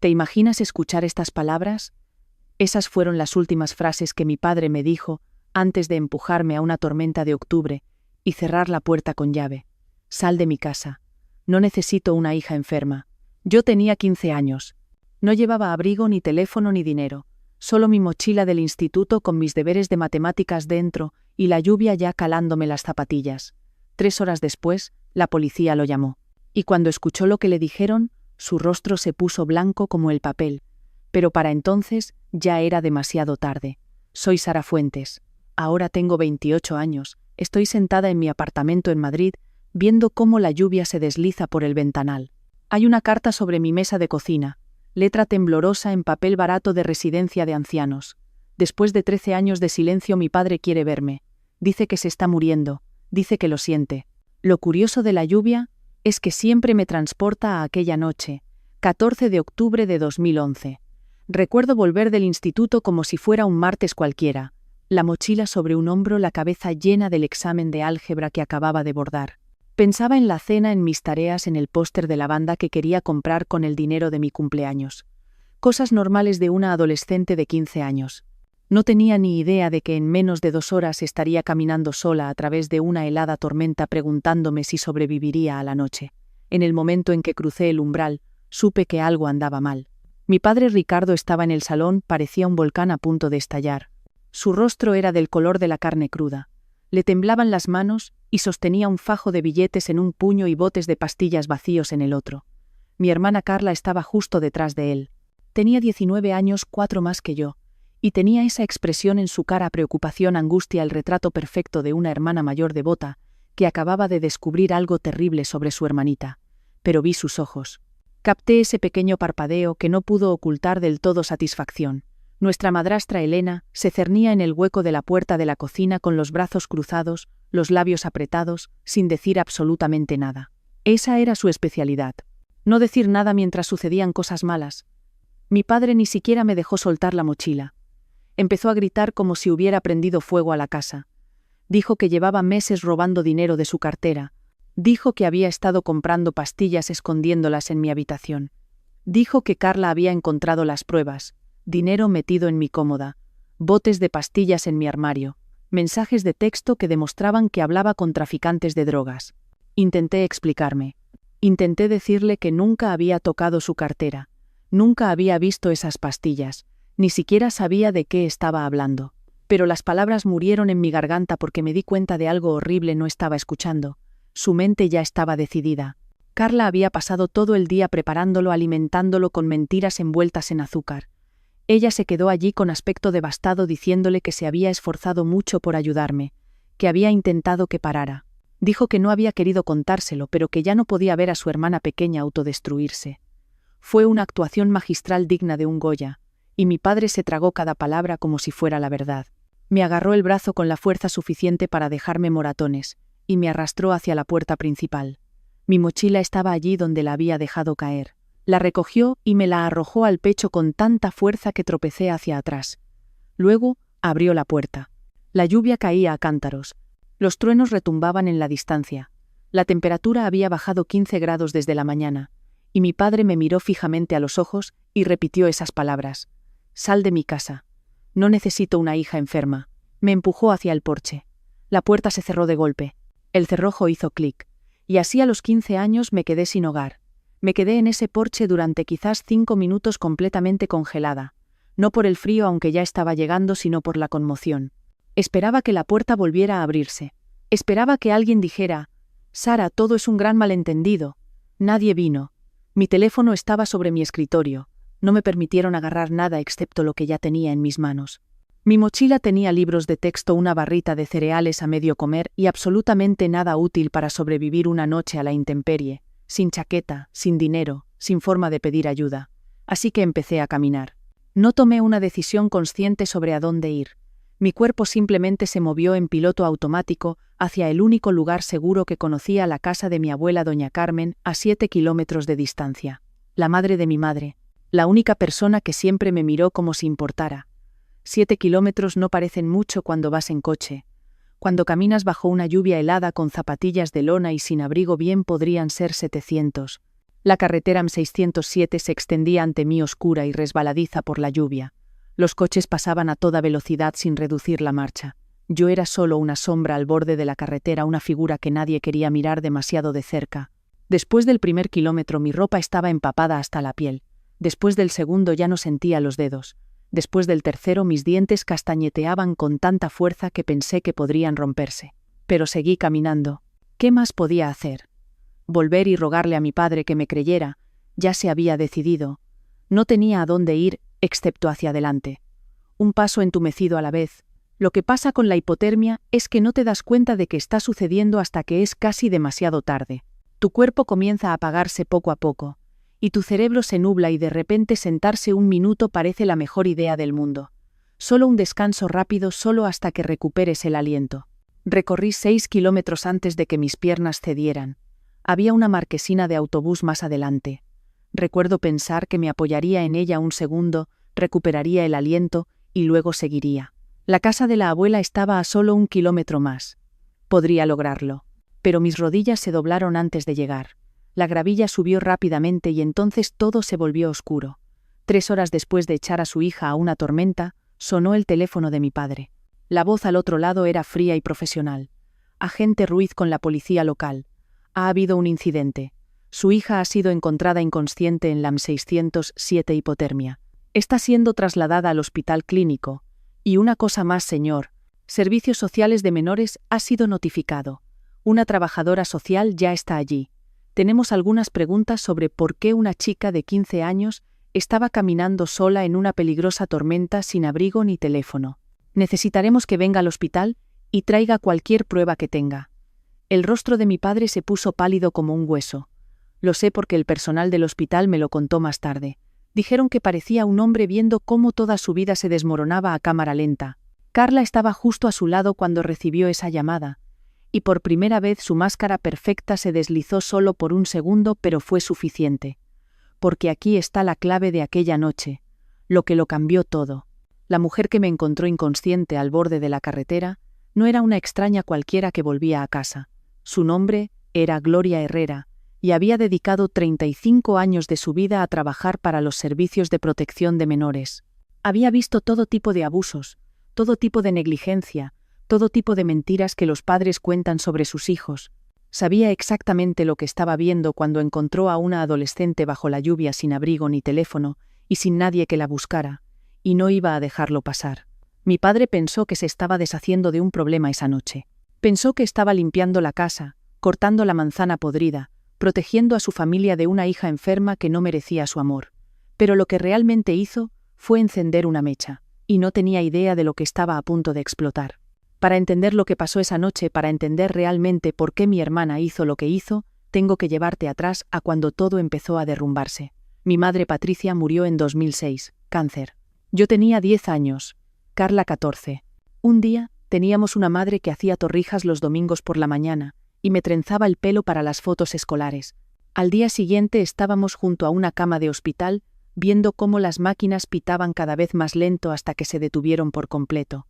¿Te imaginas escuchar estas palabras? Esas fueron las últimas frases que mi padre me dijo antes de empujarme a una tormenta de octubre y cerrar la puerta con llave. Sal de mi casa. No necesito una hija enferma. Yo tenía 15 años. No llevaba abrigo, ni teléfono, ni dinero. Solo mi mochila del instituto con mis deberes de matemáticas dentro y la lluvia ya calándome las zapatillas. 3 horas después, la policía lo llamó. Y cuando escuchó lo que le dijeron, su rostro se puso blanco como el papel. Pero para entonces ya era demasiado tarde. Soy Sara Fuentes. Ahora tengo 28 años. Estoy sentada en mi apartamento en Madrid, viendo cómo la lluvia se desliza por el ventanal. Hay una carta sobre mi mesa de cocina, letra temblorosa en papel barato de residencia de ancianos. Después de 13 años de silencio, mi padre quiere verme. Dice que se está muriendo. Dice que lo siente. Lo curioso de la lluvia es que siempre me transporta a aquella noche, 14 de octubre de 2011. Recuerdo volver del instituto como si fuera un martes cualquiera, la mochila sobre un hombro, la cabeza llena del examen de álgebra que acababa de bordar. Pensaba en la cena, en mis tareas, en el póster de la banda que quería comprar con el dinero de mi cumpleaños. Cosas normales de una adolescente de 15 años. No tenía ni idea de que en menos de 2 horas estaría caminando sola a través de una helada tormenta preguntándome si sobreviviría a la noche. En el momento en que crucé el umbral, supe que algo andaba mal. Mi padre Ricardo estaba en el salón, parecía un volcán a punto de estallar. Su rostro era del color de la carne cruda. Le temblaban las manos y sostenía un fajo de billetes en un puño y botes de pastillas vacíos en el otro. Mi hermana Carla estaba justo detrás de él. Tenía 19 años, 4 más que yo, y tenía esa expresión en su cara: preocupación, angustia, el retrato perfecto de una hermana mayor devota que acababa de descubrir algo terrible sobre su hermanita. Pero vi sus ojos. Capté ese pequeño parpadeo que no pudo ocultar del todo satisfacción. Nuestra madrastra Elena se cernía en el hueco de la puerta de la cocina con los brazos cruzados, los labios apretados, sin decir absolutamente nada. Esa era su especialidad. No decir nada mientras sucedían cosas malas. Mi padre ni siquiera me dejó soltar la mochila. Empezó a gritar como si hubiera prendido fuego a la casa. Dijo que llevaba meses robando dinero de su cartera. Dijo que había estado comprando pastillas escondiéndolas en mi habitación. Dijo que Carla había encontrado las pruebas. Dinero metido en mi cómoda, botes de pastillas en mi armario, mensajes de texto que demostraban que hablaba con traficantes de drogas. Intenté explicarme. Intenté decirle que nunca había tocado su cartera, nunca había visto esas pastillas, ni siquiera sabía de qué estaba hablando. Pero las palabras murieron en mi garganta porque me di cuenta de algo horrible: no estaba escuchando. Su mente ya estaba decidida. Carla había pasado todo el día preparándolo, alimentándolo con mentiras envueltas en azúcar. Ella se quedó allí con aspecto devastado, diciéndole que se había esforzado mucho por ayudarme, que había intentado que parara. Dijo que no había querido contárselo, pero que ya no podía ver a su hermana pequeña autodestruirse. Fue una actuación magistral digna de un Goya, y mi padre se tragó cada palabra como si fuera la verdad. Me agarró el brazo con la fuerza suficiente para dejarme moratones, y me arrastró hacia la puerta principal. Mi mochila estaba allí donde la había dejado caer. La recogió y me la arrojó al pecho con tanta fuerza que tropecé hacia atrás. Luego abrió la puerta. La lluvia caía a cántaros. Los truenos retumbaban en la distancia. La temperatura había bajado 15 grados desde la mañana, y mi padre me miró fijamente a los ojos y repitió esas palabras: «Sal de mi casa. No necesito una hija enferma». Me empujó hacia el porche. La puerta se cerró de golpe. El cerrojo hizo clic. Y así a los 15 años me quedé sin hogar. Me quedé en ese porche durante quizás 5 minutos completamente congelada, no por el frío aunque ya estaba llegando, sino por la conmoción. Esperaba que la puerta volviera a abrirse. Esperaba que alguien dijera: «Sara, todo es un gran malentendido». Nadie vino. Mi teléfono estaba sobre mi escritorio. No me permitieron agarrar nada excepto lo que ya tenía en mis manos. Mi mochila tenía libros de texto, una barrita de cereales a medio comer y absolutamente nada útil para sobrevivir una noche a la intemperie. Sin chaqueta, sin dinero, sin forma de pedir ayuda. Así que empecé a caminar. No tomé una decisión consciente sobre a dónde ir. Mi cuerpo simplemente se movió en piloto automático hacia el único lugar seguro que conocía: la casa de mi abuela doña Carmen, a 7 kilómetros de distancia. La madre de mi madre. La única persona que siempre me miró como si importara. 7 kilómetros no parecen mucho cuando vas en coche. Cuando caminas bajo una lluvia helada con zapatillas de lona y sin abrigo, bien podrían ser 700. La carretera M607 se extendía ante mí oscura y resbaladiza por la lluvia. Los coches pasaban a toda velocidad sin reducir la marcha. Yo era solo una sombra al borde de la carretera, una figura que nadie quería mirar demasiado de cerca. Después del primer kilómetro mi ropa estaba empapada hasta la piel. Después del segundo ya no sentía los dedos. Después del tercero mis dientes castañeteaban con tanta fuerza que pensé que podrían romperse. Pero seguí caminando. ¿Qué más podía hacer? Volver y rogarle a mi padre que me creyera. Ya se había decidido. No tenía a dónde ir, excepto hacia adelante. Un paso entumecido a la vez. Lo que pasa con la hipotermia es que no te das cuenta de que está sucediendo hasta que es casi demasiado tarde. Tu cuerpo comienza a apagarse poco a poco, y tu cerebro se nubla y de repente sentarse un minuto parece la mejor idea del mundo. Solo un descanso rápido, solo hasta que recuperes el aliento. Recorrí 6 kilómetros antes de que mis piernas cedieran. Había una marquesina de autobús más adelante. Recuerdo pensar que me apoyaría en ella un segundo, recuperaría el aliento y luego seguiría. La casa de la abuela estaba a solo 1 kilómetro más. Podría lograrlo. Pero mis rodillas se doblaron antes de llegar. La gravilla subió rápidamente y entonces todo se volvió oscuro. 3 horas después de echar a su hija a una tormenta, sonó el teléfono de mi padre. La voz al otro lado era fría y profesional. Agente Ruiz con la policía local. Ha habido un incidente. Su hija ha sido encontrada inconsciente en la M607 hipotermia. Está siendo trasladada al hospital clínico. Y una cosa más, señor. Servicios Sociales de Menores ha sido notificado. Una trabajadora social ya está allí. Tenemos algunas preguntas sobre por qué una chica de 15 años estaba caminando sola en una peligrosa tormenta sin abrigo ni teléfono. Necesitaremos que venga al hospital y traiga cualquier prueba que tenga. El rostro de mi padre se puso pálido como un hueso. Lo sé porque el personal del hospital me lo contó más tarde. Dijeron que parecía un hombre viendo cómo toda su vida se desmoronaba a cámara lenta. Carla estaba justo a su lado cuando recibió esa llamada. Y por primera vez su máscara perfecta se deslizó solo por un segundo, pero fue suficiente. Porque aquí está la clave de aquella noche, lo que lo cambió todo. La mujer que me encontró inconsciente al borde de la carretera no era una extraña cualquiera que volvía a casa. Su nombre era Gloria Herrera, y había dedicado 35 años de su vida a trabajar para los servicios de protección de menores. Había visto todo tipo de abusos, todo tipo de negligencia, todo tipo de mentiras que los padres cuentan sobre sus hijos. Sabía exactamente lo que estaba viendo cuando encontró a una adolescente bajo la lluvia sin abrigo ni teléfono y sin nadie que la buscara, y no iba a dejarlo pasar. Mi padre pensó que se estaba deshaciendo de un problema esa noche. Pensó que estaba limpiando la casa, cortando la manzana podrida, protegiendo a su familia de una hija enferma que no merecía su amor. Pero lo que realmente hizo fue encender una mecha, y no tenía idea de lo que estaba a punto de explotar. Para entender lo que pasó esa noche, para entender realmente por qué mi hermana hizo lo que hizo, tengo que llevarte atrás a cuando todo empezó a derrumbarse. Mi madre Patricia murió en 2006, cáncer. Yo tenía 10 años, Carla 14. Un día, teníamos una madre que hacía torrijas los domingos por la mañana, y me trenzaba el pelo para las fotos escolares. Al día siguiente estábamos junto a una cama de hospital, viendo cómo las máquinas pitaban cada vez más lento hasta que se detuvieron por completo.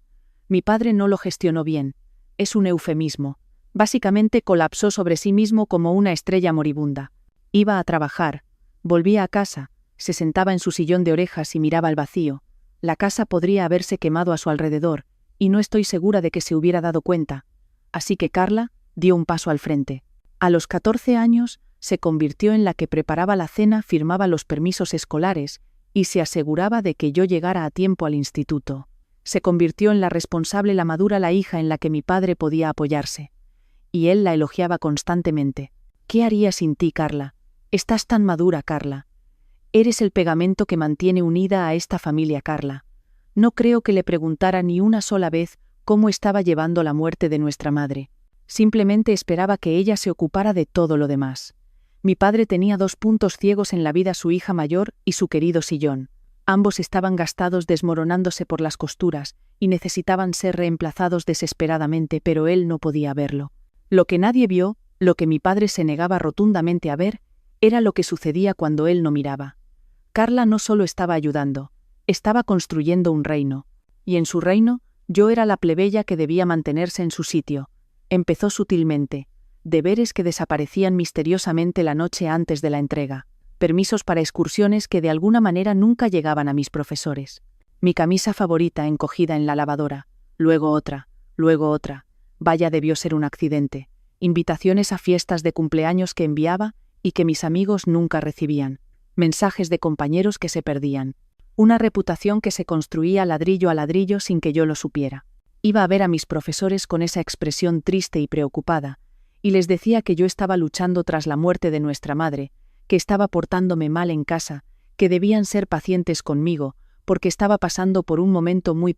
Mi padre no lo gestionó bien. Es un eufemismo. Básicamente colapsó sobre sí mismo como una estrella moribunda. Iba a trabajar, volvía a casa, se sentaba en su sillón de orejas y miraba al vacío. La casa podría haberse quemado a su alrededor, y no estoy segura de que se hubiera dado cuenta. Así que Carla dio un paso al frente. A los 14 años, se convirtió en la que preparaba la cena, firmaba los permisos escolares y se aseguraba de que yo llegara a tiempo al instituto. Se convirtió en la responsable, la madura, la hija en la que mi padre podía apoyarse. Y él la elogiaba constantemente. ¿Qué haría sin ti, Carla? Estás tan madura, Carla. Eres el pegamento que mantiene unida a esta familia, Carla. No creo que le preguntara ni una sola vez cómo estaba llevando la muerte de nuestra madre. Simplemente esperaba que ella se ocupara de todo lo demás. Mi padre tenía 2 puntos ciegos en la vida: su hija mayor y su querido sillón. Ambos estaban gastados, desmoronándose por las costuras, y necesitaban ser reemplazados desesperadamente, pero él no podía verlo. Lo que nadie vio, lo que mi padre se negaba rotundamente a ver, era lo que sucedía cuando él no miraba. Carla no solo estaba ayudando, estaba construyendo un reino. Y en su reino, yo era la plebeya que debía mantenerse en su sitio. Empezó sutilmente. deberes que desaparecían misteriosamente la noche antes de la entrega, permisos para excursiones que de alguna manera nunca llegaban a mis profesores. Mi camisa favorita encogida en la lavadora, luego otra, vaya debió ser un accidente, invitaciones a fiestas de cumpleaños que enviaba y que mis amigos nunca recibían, mensajes de compañeros que se perdían, una reputación que se construía ladrillo a ladrillo sin que yo lo supiera. Iba a ver a mis profesores con esa expresión triste y preocupada, y les decía que yo estaba luchando tras la muerte de nuestra madre, que estaba portándome mal en casa, que debían ser pacientes conmigo, porque estaba pasando por un momento muy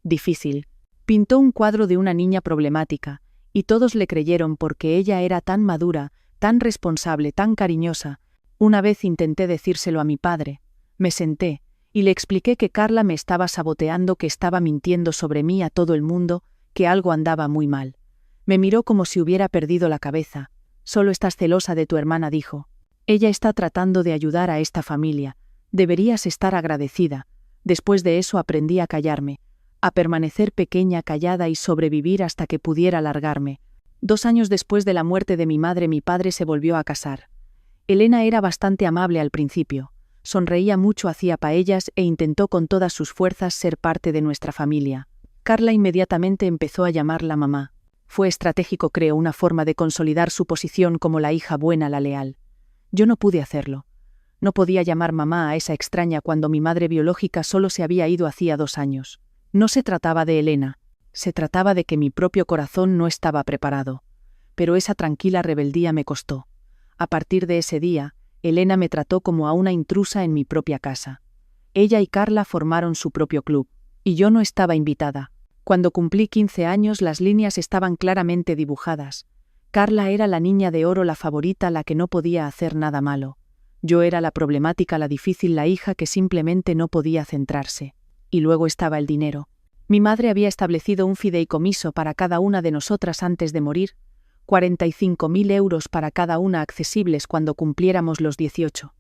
difícil. Pintó un cuadro de una niña problemática, y todos le creyeron porque ella era tan madura, tan responsable, tan cariñosa. Una vez intenté decírselo a mi padre. Me senté, y le expliqué que Carla me estaba saboteando, que estaba mintiendo sobre mí a todo el mundo, que algo andaba muy mal. Me miró como si hubiera perdido la cabeza. Solo estás celosa de tu hermana, dijo. Ella está tratando de ayudar a esta familia. Deberías estar agradecida. Después de eso aprendí a callarme, a permanecer pequeña, callada y sobrevivir hasta que pudiera largarme. 2 años después de la muerte de mi madre, mi padre se volvió a casar. Elena era bastante amable al principio. Sonreía mucho, hacía paellas e intentó con todas sus fuerzas ser parte de nuestra familia. Carla inmediatamente empezó a llamarla mamá. Fue estratégico, creo, una forma de consolidar su posición como la hija buena, la leal. Yo no pude hacerlo. No podía llamar mamá a esa extraña cuando mi madre biológica solo se había ido hacía 2 años. No se trataba de Elena, se trataba de que mi propio corazón no estaba preparado. Pero esa tranquila rebeldía me costó. A partir de ese día, Elena me trató como a una intrusa en mi propia casa. Ella y Carla formaron su propio club, y yo no estaba invitada. Cuando cumplí 15 años las líneas estaban claramente dibujadas. Carla era la niña de oro, la favorita, la que no podía hacer nada malo. Yo era la problemática, la difícil, la hija que simplemente no podía centrarse. Y luego estaba el dinero. Mi madre había establecido un fideicomiso para cada una de nosotras antes de morir, 45.000 euros para cada una, accesibles cuando cumpliéramos los 18.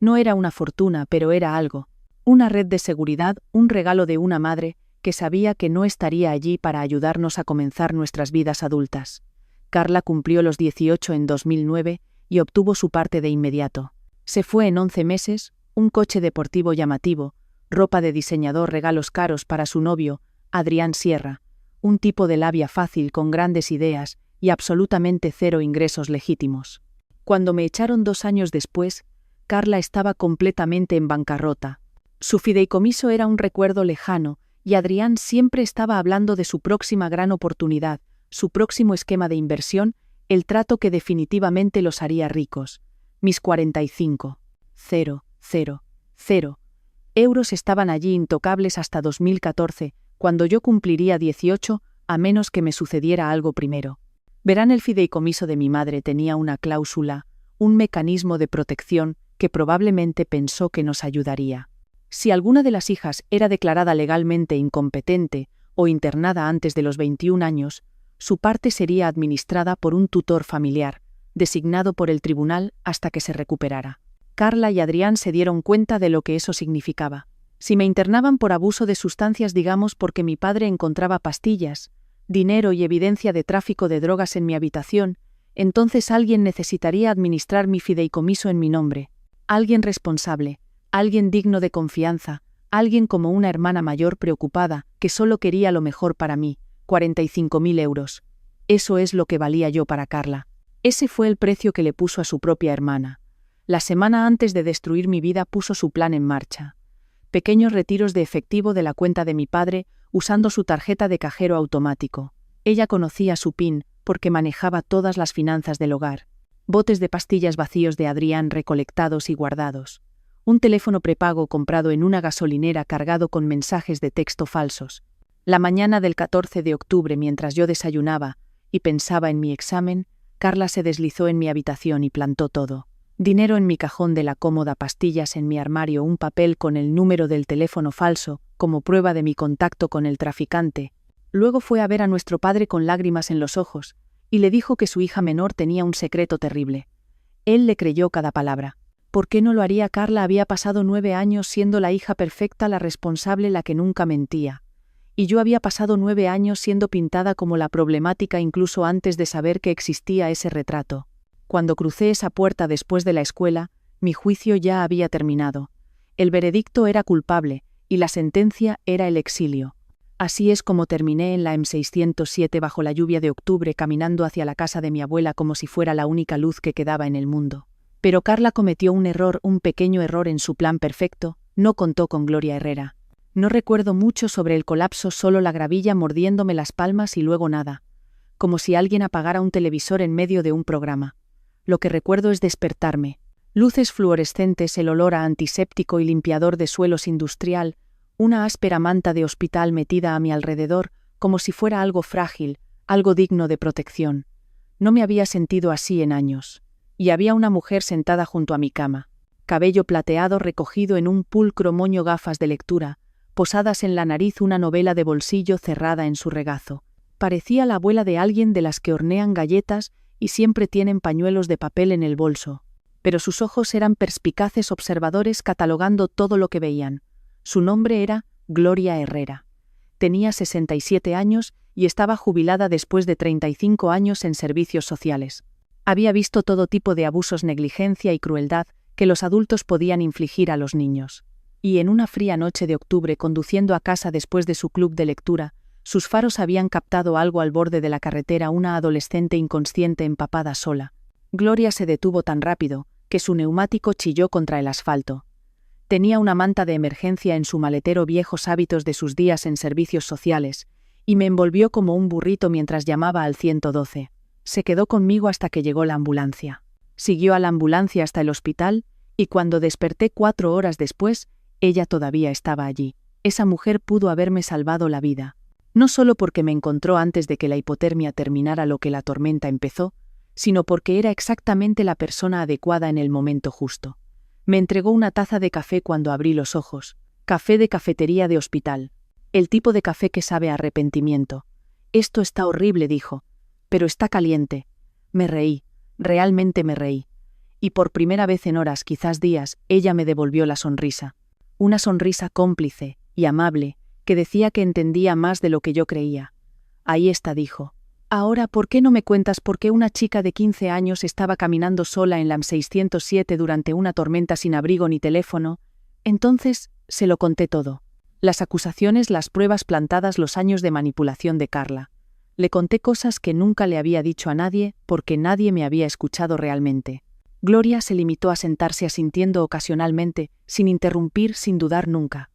No era una fortuna, pero era algo. Una red de seguridad, un regalo de una madre que sabía que no estaría allí para ayudarnos a comenzar nuestras vidas adultas. Carla cumplió los 18 en 2009 y obtuvo su parte de inmediato. Se fue en 11 meses, un coche deportivo llamativo, ropa de diseñador, regalos caros para su novio, Adrián Sierra, un tipo de labia fácil con grandes ideas y absolutamente cero ingresos legítimos. Cuando me echaron 2 años después, Carla estaba completamente en bancarrota. Su fideicomiso era un recuerdo lejano, y Adrián siempre estaba hablando de su próxima gran oportunidad, su próximo esquema de inversión, el trato que definitivamente los haría ricos. Mis 45,000 euros estaban allí intocables hasta 2014, cuando yo cumpliría 18, a menos que me sucediera algo primero. Verán, el fideicomiso de mi madre tenía una cláusula, un mecanismo de protección que probablemente pensó que nos ayudaría. Si alguna de las hijas era declarada legalmente incompetente o internada antes de los 21 años, su parte sería administrada por un tutor familiar, designado por el tribunal hasta que se recuperara. Carla y Adrián se dieron cuenta de lo que eso significaba. Si me internaban por abuso de sustancias, digamos porque mi padre encontraba pastillas, dinero y evidencia de tráfico de drogas en mi habitación, entonces alguien necesitaría administrar mi fideicomiso en mi nombre. Alguien responsable, alguien digno de confianza, alguien como una hermana mayor preocupada, que solo quería lo mejor para mí. 45.000 euros. Eso es lo que valía yo para Carla. Ese fue el precio que le puso a su propia hermana. La semana antes de destruir mi vida puso su plan en marcha. Pequeños retiros de efectivo de la cuenta de mi padre, usando su tarjeta de cajero automático. Ella conocía su PIN, porque manejaba todas las finanzas del hogar. Botes de pastillas vacíos de Adrián recolectados y guardados. Un teléfono prepago comprado en una gasolinera cargado con mensajes de texto falsos. La mañana del 14 de octubre, mientras yo desayunaba y pensaba en mi examen, Carla se deslizó en mi habitación y plantó todo. Dinero en mi cajón de la cómoda, pastillas en mi armario, un papel con el número del teléfono falso, como prueba de mi contacto con el traficante. Luego fue a ver a nuestro padre con lágrimas en los ojos, y le dijo que su hija menor tenía un secreto terrible. Él le creyó cada palabra. ¿Por qué no lo haría? Carla había pasado 9 años siendo la hija perfecta, la responsable, la que nunca mentía. y yo había pasado 9 años siendo pintada como la problemática incluso antes de saber que existía ese retrato. Cuando crucé esa puerta después de la escuela, mi juicio ya había terminado. El veredicto era culpable, y la sentencia era el exilio. Así es como terminé en la M607 bajo la lluvia de octubre caminando hacia la casa de mi abuela como si fuera la única luz que quedaba en el mundo. Pero Carla cometió un pequeño error en su plan perfecto, no contó con Gloria Herrera. No recuerdo mucho sobre el colapso, solo la gravilla mordiéndome las palmas y luego nada. Como si alguien apagara un televisor en medio de un programa. Lo que recuerdo es despertarme. Luces fluorescentes, el olor a antiséptico y limpiador de suelos industrial, una áspera manta de hospital metida a mi alrededor, como si fuera algo frágil, algo digno de protección. No me había sentido así en años. Y había una mujer sentada junto a mi cama. Cabello plateado recogido en un pulcro moño, gafas de lectura, posadas en la nariz, una novela de bolsillo cerrada en su regazo. Parecía la abuela de alguien de las que hornean galletas y siempre tienen pañuelos de papel en el bolso. Pero sus ojos eran perspicaces observadores catalogando todo lo que veían. Su nombre era Gloria Herrera. Tenía 67 años y estaba jubilada después de 35 años en servicios sociales. Había visto todo tipo de abusos, negligencia y crueldad que los adultos podían infligir a los niños. Y en una fría noche de octubre, conduciendo a casa después de su club de lectura, sus faros habían captado algo al borde de la carretera, una adolescente inconsciente empapada sola. Gloria se detuvo tan rápido que su neumático chilló contra el asfalto. Tenía una manta de emergencia en su maletero, viejos hábitos de sus días en servicios sociales, y me envolvió como un burrito mientras llamaba al 112. Se quedó conmigo hasta que llegó la ambulancia. Siguió a la ambulancia hasta el hospital, y cuando desperté 4 horas después, ella todavía estaba allí. Esa mujer pudo haberme salvado la vida. No solo porque me encontró antes de que la hipotermia terminara, lo que la tormenta empezó, sino porque era exactamente la persona adecuada en el momento justo. Me entregó una taza de café cuando abrí los ojos. Café de cafetería de hospital. El tipo de café que sabe a arrepentimiento. Esto está horrible, dijo. Pero está caliente. Me reí. Realmente me reí. Y por primera vez en horas, quizás días, ella me devolvió la sonrisa. Una sonrisa cómplice y amable, que decía que entendía más de lo que yo creía. Ahí está, dijo. Ahora, ¿por qué no me cuentas por qué una chica de 15 años estaba caminando sola en la M607 durante una tormenta sin abrigo ni teléfono? Entonces, se lo conté todo. Las acusaciones, las pruebas plantadas, los años de manipulación de Carla. Le conté cosas que nunca le había dicho a nadie porque nadie me había escuchado realmente. Gloria se limitó a sentarse asintiendo ocasionalmente, sin interrumpir, sin dudar nunca.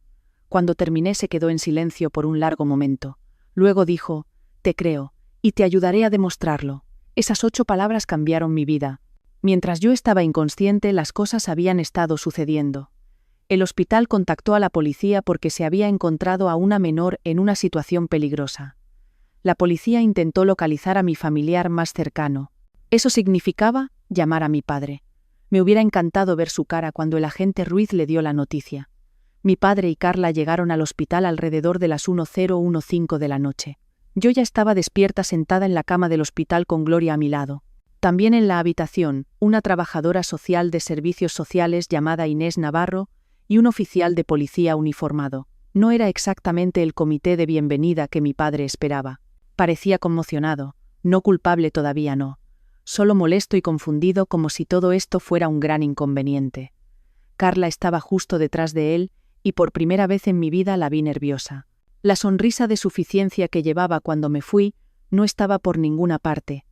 Cuando terminé se quedó en silencio por un largo momento. Luego dijo, «Te creo. Y te ayudaré a demostrarlo». Esas 8 palabras cambiaron mi vida. Mientras yo estaba inconsciente, las cosas habían estado sucediendo. El hospital contactó a la policía porque se había encontrado a una menor en una situación peligrosa. La policía intentó localizar a mi familiar más cercano. Eso significaba llamar a mi padre. Me hubiera encantado ver su cara cuando el agente Ruiz le dio la noticia. Mi padre y Carla llegaron al hospital alrededor de las 10:15 de la noche. Yo ya estaba despierta, sentada en la cama del hospital con Gloria a mi lado. También en la habitación, una trabajadora social de servicios sociales llamada Inés Navarro y un oficial de policía uniformado. No era exactamente el comité de bienvenida que mi padre esperaba. Parecía conmocionado, no culpable todavía, no. Solo molesto y confundido, como si todo esto fuera un gran inconveniente. Carla estaba justo detrás de él y por primera vez en mi vida la vi nerviosa. La sonrisa de suficiencia que llevaba cuando me fui no estaba por ninguna parte.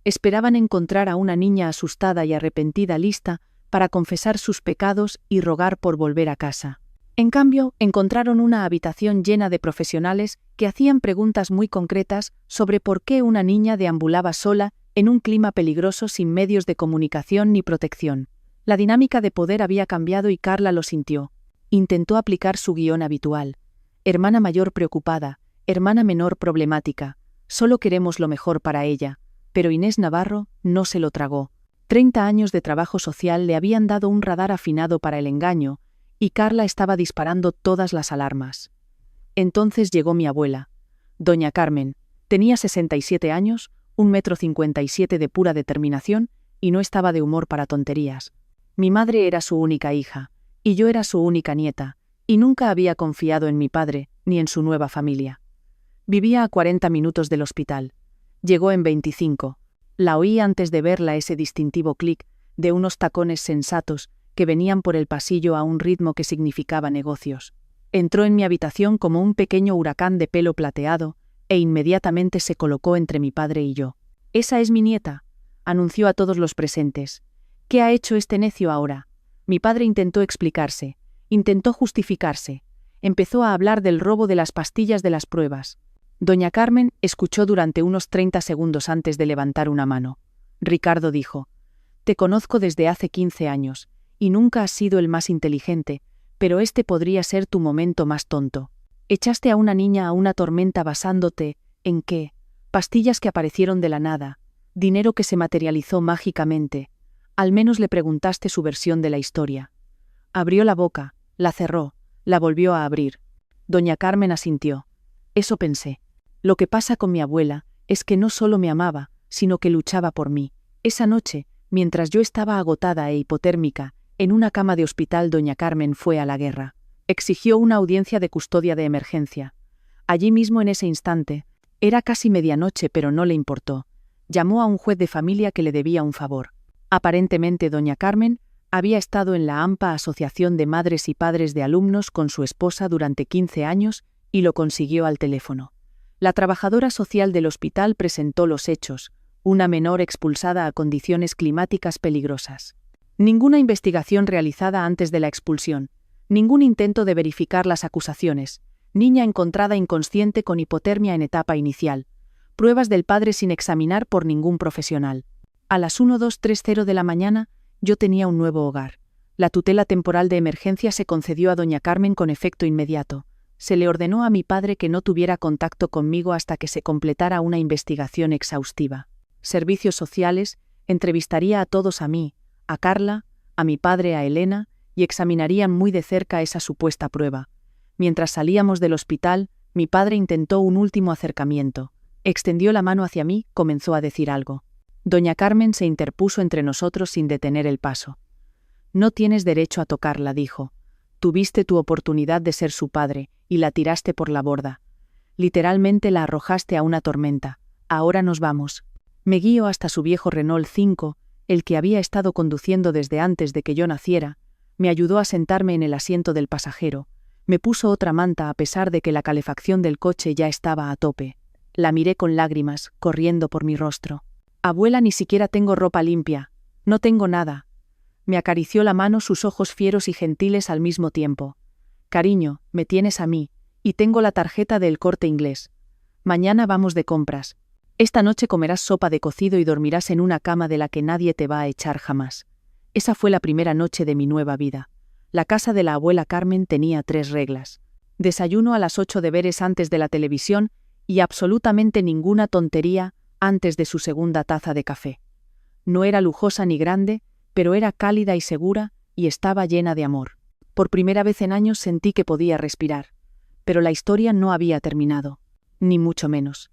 Esperaban encontrar a una niña asustada y arrepentida lista para confesar sus pecados y rogar por volver a casa. En cambio, encontraron una habitación llena de profesionales que hacían preguntas muy concretas sobre por qué una niña deambulaba sola en un clima peligroso sin medios de comunicación ni protección. La dinámica de poder había cambiado y Carla lo sintió. Intentó aplicar su guión habitual. Hermana mayor preocupada, hermana menor problemática, solo queremos lo mejor para ella. Pero Inés Navarro no se lo tragó. 30 años de trabajo social le habían dado un radar afinado para el engaño, y Carla estaba disparando todas las alarmas. Entonces llegó mi abuela, doña Carmen. Tenía 67 años, 1,57 m de pura determinación, y no estaba de humor para tonterías. Mi madre era su única hija, y yo era su única nieta, y nunca había confiado en mi padre, ni en su nueva familia. Vivía a 40 minutos del hospital. Llegó en 25. La oí antes de verla, ese distintivo clic de unos tacones sensatos que venían por el pasillo a un ritmo que significaba negocios. Entró en mi habitación como un pequeño huracán de pelo plateado e inmediatamente se colocó entre mi padre y yo. «Esa es mi nieta», anunció a todos los presentes. «¿Qué ha hecho este necio ahora?» Mi padre intentó explicarse, intentó justificarse. Empezó a hablar del robo de las pastillas de las pruebas. Doña Carmen escuchó durante unos 30 segundos antes de levantar una mano. Ricardo dijo: «Te conozco desde hace 15 años, y nunca has sido el más inteligente, pero este podría ser tu momento más tonto. Echaste a una niña a una tormenta basándote, ¿en qué? Pastillas que aparecieron de la nada, dinero que se materializó mágicamente. Al menos le preguntaste su versión de la historia». Abrió la boca, la cerró, la volvió a abrir. Doña Carmen asintió. «Eso pensé. Lo que pasa con mi abuela es que no solo me amaba, sino que luchaba por mí. Esa noche, mientras yo estaba agotada e hipotérmica, en una cama de hospital, doña Carmen fue a la guerra. Exigió una audiencia de custodia de emergencia. Allí mismo en ese instante, era casi medianoche pero no le importó. Llamó a un juez de familia que le debía un favor. Aparentemente doña Carmen había estado en la AMPA, Asociación de Madres y Padres de Alumnos, con su esposa durante 15 años y lo consiguió al teléfono. La trabajadora social del hospital presentó los hechos: una menor expulsada a condiciones climáticas peligrosas. Ninguna investigación realizada antes de la expulsión, ningún intento de verificar las acusaciones, niña encontrada inconsciente con hipotermia en etapa inicial, pruebas del padre sin examinar por ningún profesional. A las 12:30 de la mañana, yo tenía un nuevo hogar. La tutela temporal de emergencia se concedió a doña Carmen con efecto inmediato. Se le ordenó a mi padre que no tuviera contacto conmigo hasta que se completara una investigación exhaustiva. Servicios sociales entrevistaría a todos, a mí, a Carla, a mi padre, a Elena, y examinarían muy de cerca esa supuesta prueba. Mientras salíamos del hospital, mi padre intentó un último acercamiento. Extendió la mano hacia mí, comenzó a decir algo. Doña Carmen se interpuso entre nosotros sin detener el paso. «No tienes derecho a tocarla», dijo. «Tuviste tu oportunidad de ser su padre, y la tiraste por la borda. Literalmente la arrojaste a una tormenta. Ahora nos vamos». Me guió hasta su viejo Renault 5, el que había estado conduciendo desde antes de que yo naciera. Me ayudó a sentarme en el asiento del pasajero. Me puso otra manta a pesar de que la calefacción del coche ya estaba a tope. La miré con lágrimas corriendo por mi rostro. «Abuela, ni siquiera tengo ropa limpia. No tengo nada». Me acarició la mano, sus ojos fieros y gentiles al mismo tiempo. «Cariño, me tienes a mí, y tengo la tarjeta del Corte Inglés. Mañana vamos de compras. Esta noche comerás sopa de cocido y dormirás en una cama de la que nadie te va a echar jamás». Esa fue la primera noche de mi nueva vida. La casa de la abuela Carmen tenía 3 reglas. Desayuno a las 8, deberes antes de la televisión y absolutamente ninguna tontería antes de su segunda taza de café. No era lujosa ni grande, pero era cálida y segura, y estaba llena de amor. Por primera vez en años sentí que podía respirar. Pero la historia no había terminado, ni mucho menos.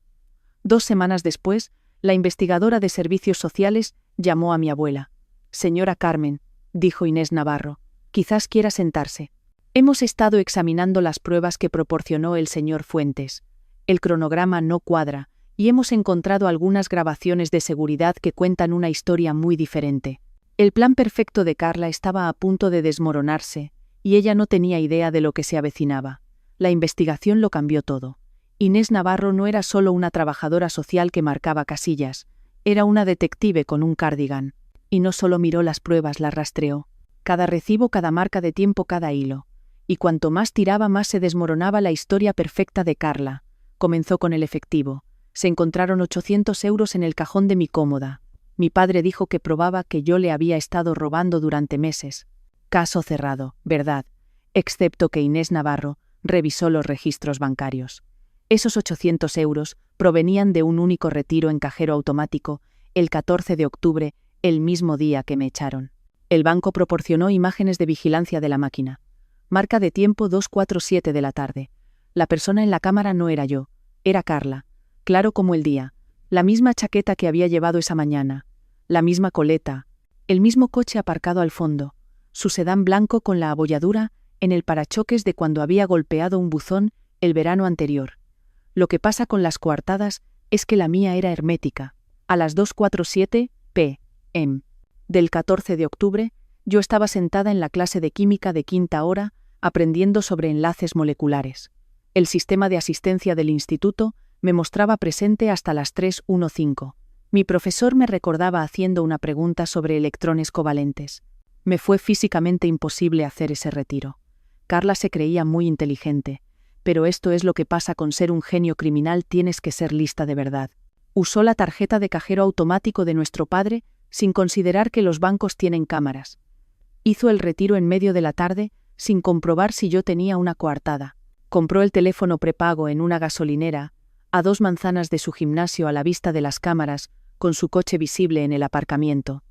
2 semanas después, la investigadora de servicios sociales llamó a mi abuela. «Señora Carmen», dijo Inés Navarro, «quizás quiera sentarse. Hemos estado examinando las pruebas que proporcionó el señor Fuentes. El cronograma no cuadra, y hemos encontrado algunas grabaciones de seguridad que cuentan una historia muy diferente. El plan perfecto de Carla estaba a punto de desmoronarse, y ella no tenía idea de lo que se avecinaba. La investigación lo cambió todo. Inés Navarro no era solo una trabajadora social que marcaba casillas, era una detective con un cardigan. Y no solo miró las pruebas, las rastreó. Cada recibo, cada marca de tiempo, cada hilo. Y cuanto más tiraba, más se desmoronaba la historia perfecta de Carla. Comenzó con el efectivo. Se encontraron 800 euros en el cajón de mi cómoda. Mi padre dijo que probaba que yo le había estado robando durante meses. Caso cerrado, ¿verdad? Excepto que Inés Navarro revisó los registros bancarios. Esos 800 euros provenían de un único retiro en cajero automático, el 14 de octubre, el mismo día que me echaron. El banco proporcionó imágenes de vigilancia de la máquina. Marca de tiempo 2:47 de la tarde. La persona en la cámara no era yo, era Carla, claro como el día. La misma chaqueta que había llevado esa mañana, la misma coleta, el mismo coche aparcado al fondo, su sedán blanco con la abolladura en el parachoques de cuando había golpeado un buzón el verano anterior. Lo que pasa con las coartadas es que la mía era hermética. A las 2:47 p.m. del 14 de octubre, yo estaba sentada en la clase de química de quinta hora, aprendiendo sobre enlaces moleculares. El sistema de asistencia del instituto me mostraba presente hasta las 3:15. Mi profesor me recordaba haciendo una pregunta sobre electrones covalentes. Me fue físicamente imposible hacer ese retiro. Carla se creía muy inteligente, pero esto es lo que pasa con ser un genio criminal, tienes que ser lista de verdad. Usó la tarjeta de cajero automático de nuestro padre sin considerar que los bancos tienen cámaras. Hizo el retiro en medio de la tarde sin comprobar si yo tenía una coartada. Compró el teléfono prepago en una gasolinera, a 2 manzanas de su gimnasio a la vista de las cámaras, con su coche visible en el aparcamiento.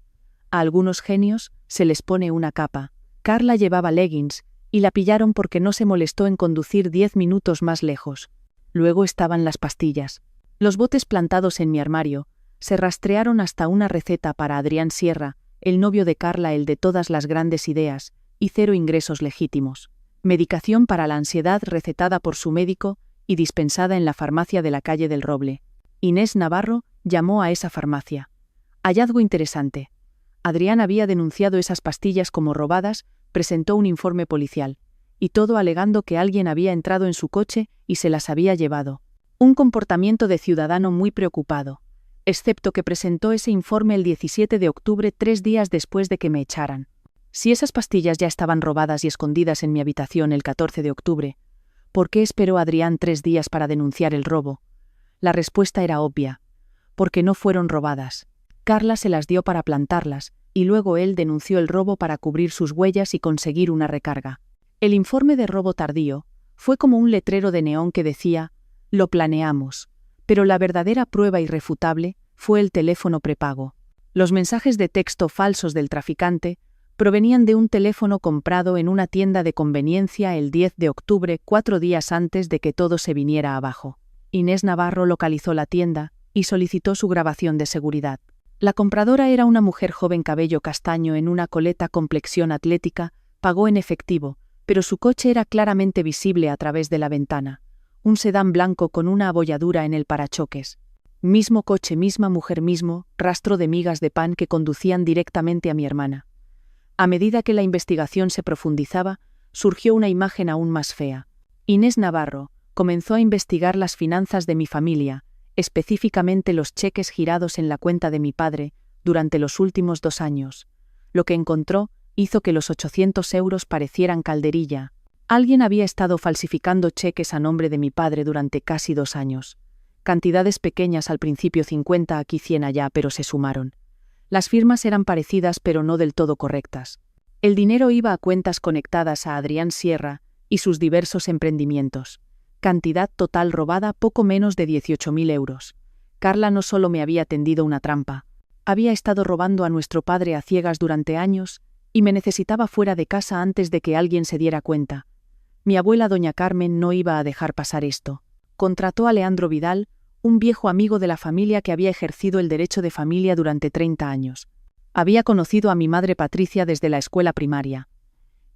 A algunos genios se les pone una capa. Carla llevaba leggings y la pillaron porque no se molestó en conducir 10 minutos más lejos. Luego estaban las pastillas. Los botes plantados en mi armario se rastrearon hasta una receta para Adrián Sierra, el novio de Carla, el de todas las grandes ideas y 0 ingresos legítimos. Medicación para la ansiedad recetada por su médico y dispensada en la farmacia de la calle del Roble. Inés Navarro llamó a esa farmacia. Hallazgo interesante. Adrián había denunciado esas pastillas como robadas, presentó un informe policial, y todo alegando que alguien había entrado en su coche y se las había llevado. Un comportamiento de ciudadano muy preocupado, excepto que presentó ese informe el 17 de octubre, 3 días después de que me echaran. Si esas pastillas ya estaban robadas y escondidas en mi habitación el 14 de octubre, ¿por qué esperó Adrián 3 días para denunciar el robo? La respuesta era obvia. Porque no fueron robadas. Carla se las dio para plantarlas, y luego él denunció el robo para cubrir sus huellas y conseguir una recarga. El informe de robo tardío fue como un letrero de neón que decía, «Lo planeamos», pero la verdadera prueba irrefutable fue el teléfono prepago. Los mensajes de texto falsos del traficante provenían de un teléfono comprado en una tienda de conveniencia el 10 de octubre, 4 días antes de que todo se viniera abajo. Inés Navarro localizó la tienda y solicitó su grabación de seguridad. La compradora era una mujer joven, cabello castaño en una coleta, complexión atlética, pagó en efectivo, pero su coche era claramente visible a través de la ventana. Un sedán blanco con una abolladura en el parachoques. Mismo coche, misma mujer, mismo rastro de migas de pan que conducían directamente a mi hermana. A medida que la investigación se profundizaba, surgió una imagen aún más fea. Inés Navarro comenzó a investigar las finanzas de mi familia, específicamente los cheques girados en la cuenta de mi padre, durante los últimos 2 años. Lo que encontró hizo que los 800 euros parecieran calderilla. Alguien había estado falsificando cheques a nombre de mi padre durante casi 2 años. Cantidades pequeñas al principio, 50 aquí, 100 allá, pero se sumaron. Las firmas eran parecidas pero no del todo correctas. El dinero iba a cuentas conectadas a Adrián Sierra y sus diversos emprendimientos. Cantidad total robada, poco menos de 18.000 euros. Carla no solo me había tendido una trampa, había estado robando a nuestro padre a ciegas durante años y me necesitaba fuera de casa antes de que alguien se diera cuenta. Mi abuela doña Carmen no iba a dejar pasar esto. Contrató a Leandro Vidal, un viejo amigo de la familia que había ejercido el derecho de familia durante 30 años. Había conocido a mi madre Patricia desde la escuela primaria.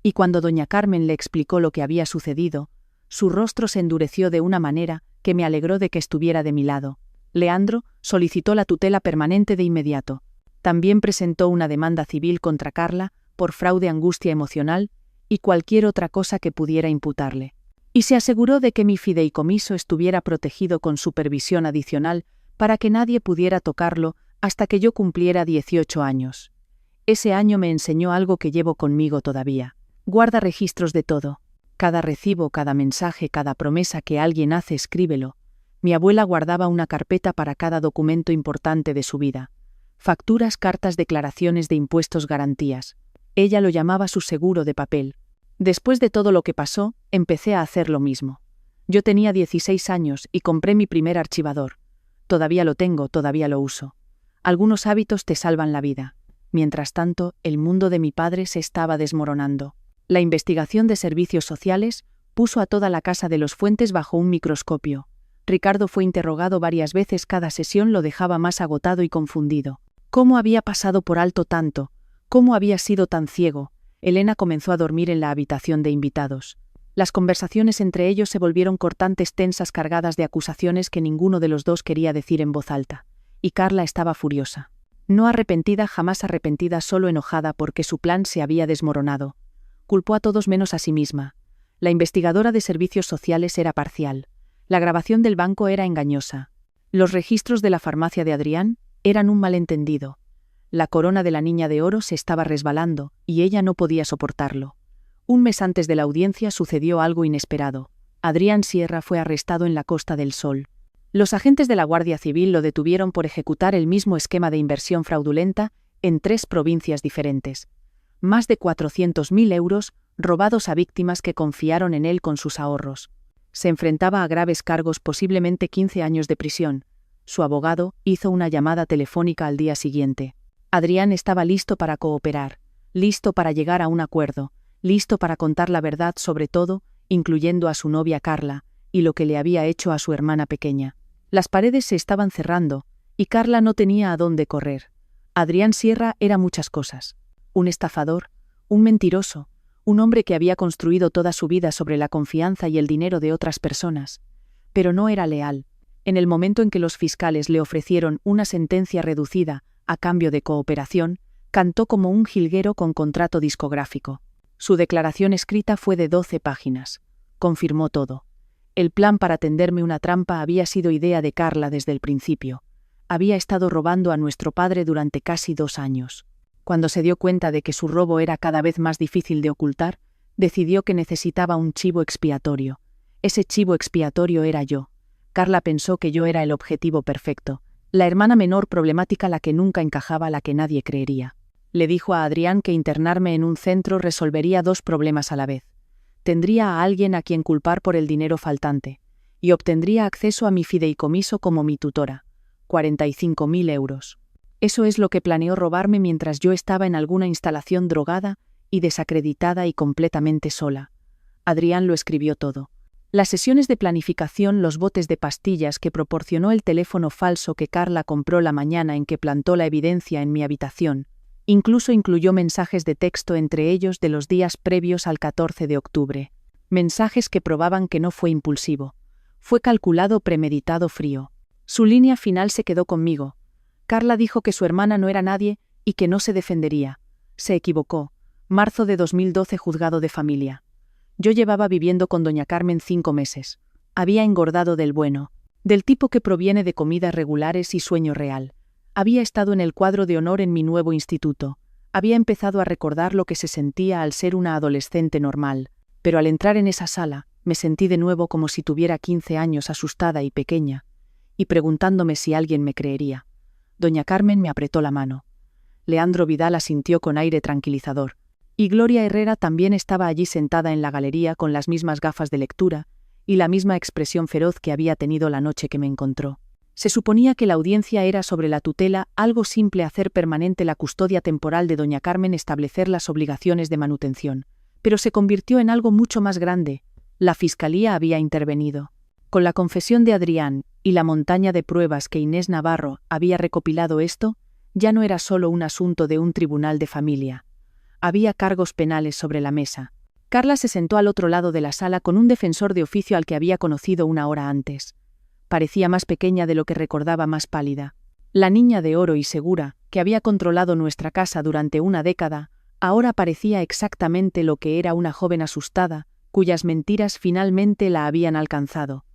Y cuando doña Carmen le explicó lo que había sucedido, su rostro se endureció de una manera que me alegró de que estuviera de mi lado. Leandro solicitó la tutela permanente de inmediato. También presentó una demanda civil contra Carla por fraude, angustia emocional y cualquier otra cosa que pudiera imputarle. Y se aseguró de que mi fideicomiso estuviera protegido con supervisión adicional para que nadie pudiera tocarlo hasta que yo cumpliera 18 años. Ese año me enseñó algo que llevo conmigo todavía. Guarda registros de todo. Cada recibo, cada mensaje, cada promesa que alguien hace, escríbelo. Mi abuela guardaba una carpeta para cada documento importante de su vida. Facturas, cartas, declaraciones de impuestos, garantías. Ella lo llamaba su seguro de papel. Después de todo lo que pasó, empecé a hacer lo mismo. Yo tenía 16 años y compré mi primer archivador. Todavía lo tengo, todavía lo uso. Algunos hábitos te salvan la vida. Mientras tanto, el mundo de mi padre se estaba desmoronando. La investigación de servicios sociales puso a toda la casa de los Fuentes bajo un microscopio. Ricardo fue interrogado varias veces, cada sesión lo dejaba más agotado y confundido. ¿Cómo había pasado por alto tanto? ¿Cómo había sido tan ciego? Elena comenzó a dormir en la habitación de invitados. Las conversaciones entre ellos se volvieron cortantes, tensas, cargadas de acusaciones que ninguno de los dos quería decir en voz alta. Y Carla estaba furiosa. No arrepentida, jamás arrepentida, solo enojada porque su plan se había desmoronado. Culpó a todos menos a sí misma. La investigadora de servicios sociales era parcial. La grabación del banco era engañosa. Los registros de la farmacia de Adrián eran un malentendido. La corona de la niña de oro se estaba resbalando, y ella no podía soportarlo. Un mes antes de la audiencia sucedió algo inesperado. Adrián Sierra fue arrestado en la Costa del Sol. Los agentes de la Guardia Civil lo detuvieron por ejecutar el mismo esquema de inversión fraudulenta en 3 provincias diferentes. Más de 400.000 euros robados a víctimas que confiaron en él con sus ahorros. Se enfrentaba a graves cargos, posiblemente 15 años de prisión. Su abogado hizo una llamada telefónica al día siguiente. Adrián estaba listo para cooperar, listo para llegar a un acuerdo, listo para contar la verdad sobre todo, incluyendo a su novia Carla, y lo que le había hecho a su hermana pequeña. Las paredes se estaban cerrando, y Carla no tenía a dónde correr. Adrián Sierra era muchas cosas. Un estafador, un mentiroso, un hombre que había construido toda su vida sobre la confianza y el dinero de otras personas. Pero no era leal. En el momento en que los fiscales le ofrecieron una sentencia reducida a cambio de cooperación, cantó como un jilguero con contrato discográfico. Su declaración escrita fue de 12 páginas. Confirmó todo. El plan para tenderme una trampa había sido idea de Carla desde el principio. Había estado robando a nuestro padre durante casi 2 años. Cuando se dio cuenta de que su robo era cada vez más difícil de ocultar, decidió que necesitaba un chivo expiatorio. Ese chivo expiatorio era yo. Carla pensó que yo era el objetivo perfecto, la hermana menor problemática, la que nunca encajaba, la que nadie creería. Le dijo a Adrián que internarme en un centro resolvería 2 problemas a la vez. Tendría a alguien a quien culpar por el dinero faltante, y obtendría acceso a mi fideicomiso como mi tutora, 45.000 euros. Eso es lo que planeó robarme mientras yo estaba en alguna instalación drogada y desacreditada y completamente sola. Adrián lo escribió todo. Las sesiones de planificación, los botes de pastillas que proporcionó el teléfono falso que Carla compró la mañana en que plantó la evidencia en mi habitación. Incluso incluyó mensajes de texto entre ellos de los días previos al 14 de octubre. Mensajes que probaban que no fue impulsivo. Fue calculado, premeditado, frío. Su línea final se quedó conmigo. Carla dijo que su hermana no era nadie y que no se defendería. Se equivocó. Marzo de 2012, juzgado de familia. Yo llevaba viviendo con doña Carmen 5 meses. Había engordado del bueno, del tipo que proviene de comidas regulares y sueño real. Había estado en el cuadro de honor en mi nuevo instituto. Había empezado a recordar lo que se sentía al ser una adolescente normal. Pero al entrar en esa sala, me sentí de nuevo como si tuviera 15 años, asustada y pequeña, y preguntándome si alguien me creería. Doña Carmen me apretó la mano. Leandro Vidal asintió con aire tranquilizador. Y Gloria Herrera también estaba allí sentada en la galería con las mismas gafas de lectura y la misma expresión feroz que había tenido la noche que me encontró. Se suponía que la audiencia era sobre la tutela, algo simple: hacer permanente la custodia temporal de doña Carmen, establecer las obligaciones de manutención. Pero se convirtió en algo mucho más grande. La fiscalía había intervenido. Con la confesión de Adrián y la montaña de pruebas que Inés Navarro había recopilado, esto ya no era solo un asunto de un tribunal de familia. Había cargos penales sobre la mesa. Carla se sentó al otro lado de la sala con un defensor de oficio al que había conocido una hora antes. Parecía más pequeña de lo que recordaba, más pálida. La niña de oro y segura, que había controlado nuestra casa durante una década, ahora parecía exactamente lo que era: una joven asustada, cuyas mentiras finalmente la habían alcanzado.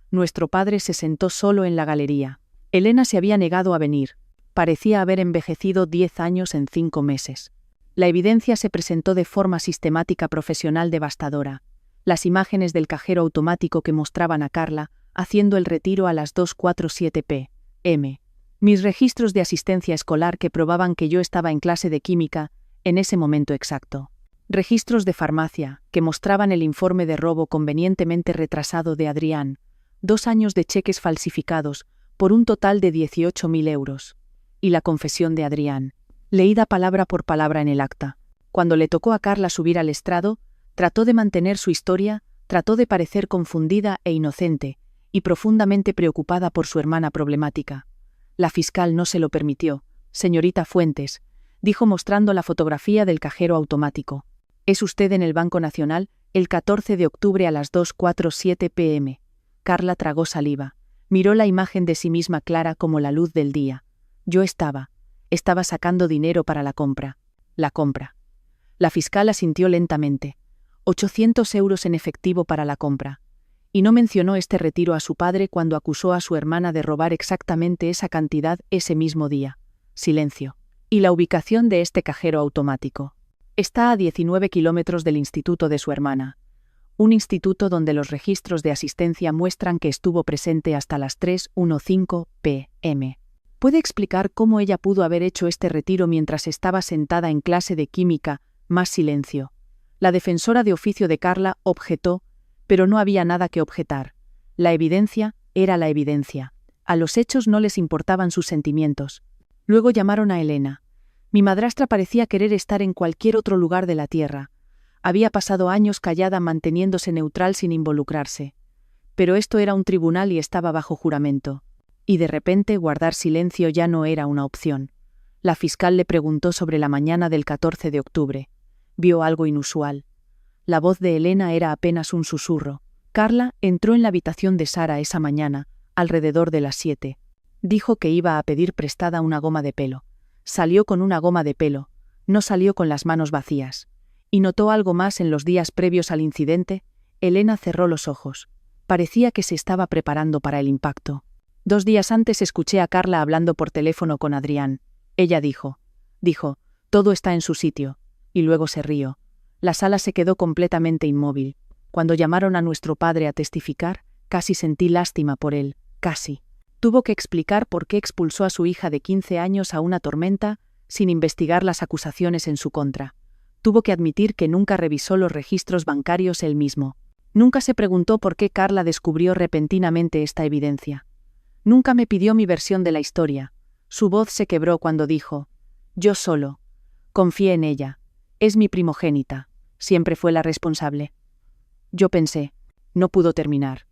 Nuestro padre se sentó solo en la galería. Elena se había negado a venir. Parecía haber envejecido 10 años en 5 meses. La evidencia se presentó de forma sistemática, profesional, devastadora. Las imágenes del cajero automático que mostraban a Carla haciendo el retiro a las 2:47 p.m. Mis registros de asistencia escolar que probaban que yo estaba en clase de química en ese momento exacto. Registros de farmacia que mostraban el informe de robo convenientemente retrasado de Adrián. 2 años de cheques falsificados por un total de 18.000 euros. Y la confesión de Adrián, leída palabra por palabra en el acta. Cuando le tocó a Carla subir al estrado, trató de mantener su historia, trató de parecer confundida e inocente, y profundamente preocupada por su hermana problemática. La fiscal no se lo permitió. Señorita Fuentes, dijo mostrando la fotografía del cajero automático. Es usted en el Banco Nacional, el 14 de octubre a las 2:47 p.m. Carla tragó saliva. Miró la imagen de sí misma clara como la luz del día. Yo estaba sacando dinero para la compra. La compra. La fiscal asintió lentamente. 800 euros en efectivo para la compra. Y no mencionó este retiro a su padre cuando acusó a su hermana de robar exactamente esa cantidad ese mismo día. Silencio. ¿Y la ubicación de este cajero automático? Está a 19 kilómetros del instituto de su hermana. Un instituto donde los registros de asistencia muestran que estuvo presente hasta las 3:15 p.m. ¿Puede explicar cómo ella pudo haber hecho este retiro mientras estaba sentada en clase de química? Más silencio. La defensora de oficio de Carla objetó, pero no había nada que objetar. La evidencia era la evidencia. A los hechos no les importaban sus sentimientos. Luego llamaron a Elena. Mi madrastra parecía querer estar en cualquier otro lugar de la tierra. Había pasado años callada manteniéndose neutral sin involucrarse. Pero esto era un tribunal y estaba bajo juramento. Y de repente guardar silencio ya no era una opción. La fiscal le preguntó sobre la mañana del 14 de octubre. Vio algo inusual. La voz de Elena era apenas un susurro. Carla entró en la habitación de Sara esa mañana, alrededor de las 7. Dijo que iba a pedir prestada una goma de pelo. Salió con una goma de pelo. No salió con las manos vacías. ¿Y notó algo más en los días previos al incidente? Elena cerró los ojos. Parecía que se estaba preparando para el impacto. 2 días antes escuché a Carla hablando por teléfono con Adrián. Ella dijo, todo está en su sitio. Y luego se rió. La sala se quedó completamente inmóvil. Cuando llamaron a nuestro padre a testificar, casi sentí lástima por él, casi. Tuvo que explicar por qué expulsó a su hija de 15 años a una tormenta sin investigar las acusaciones en su contra. Tuvo que admitir que nunca revisó los registros bancarios él mismo. Nunca se preguntó por qué Carla descubrió repentinamente esta evidencia. Nunca me pidió mi versión de la historia. Su voz se quebró cuando dijo, yo solo. Confié en ella. Es mi primogénita. Siempre fue la responsable. Yo pensé. No pudo terminar.